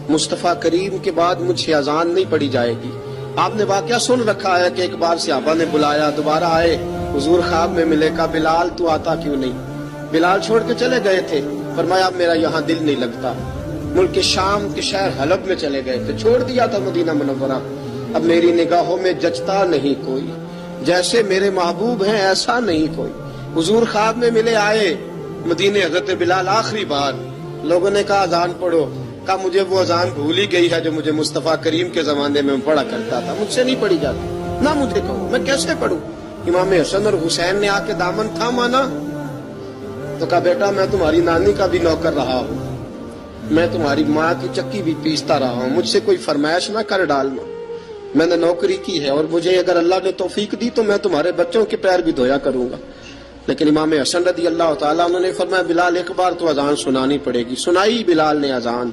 مصطفیٰ کریم کے بعد مجھ سے اذان نہیں پڑھی جائے گی۔ آپ نے واقعہ سن رکھا ہے کہ ایک بار صحابہ نے بلایا، دوبارہ آئے، حضور خواب میں ملے، کہا بلال تو آتا کیوں نہیں؟ بلال چھوڑ کے چلے گئے تھے، فرمایا میرا یہاں دل نہیں لگتا۔ ملک شام کے شہر حلب میں چلے گئے تھے، چھوڑ دیا تھا مدینہ منورہ، اب میری نگاہوں میں جچتا نہیں کوئی، جیسے میرے محبوب ہیں ایسا نہیں کوئی۔ حضور خواب میں ملے، آئے مدینے، حضرت بلال آخری بار، لوگوں نے کہا اذان پڑھو، کہا مجھے وہ اذان بھول ہی گئی ہے جو مجھے مصطفیٰ کریم کے زمانے میں پڑھا کرتا تھا، مجھ سے نہیں پڑھی جاتی، نہ مجھے کہو، میں کیسے پڑھوں؟ امام حسن اور حسین نے آ کے دامن تھاما نا، تو کہا بیٹا میں تمہاری نانی کا بھی نوکر رہا ہوں، میں تمہاری ماں کی چکی بھی پیستا رہا ہوں، مجھ سے کوئی فرمائش نہ کر ڈالنا، میں نے نوکری کی ہے، اور مجھے اگر اللہ نے توفیق دی تو میں تمہارے بچوں کے پیر بھی دھویا کروں گا۔ لیکن امام حسن رضی اللہ تعالیٰ عنہ نے فرمایا بلال ایک بار تو اذان سنانی پڑے گی۔ سنائی بلال نے اذان۔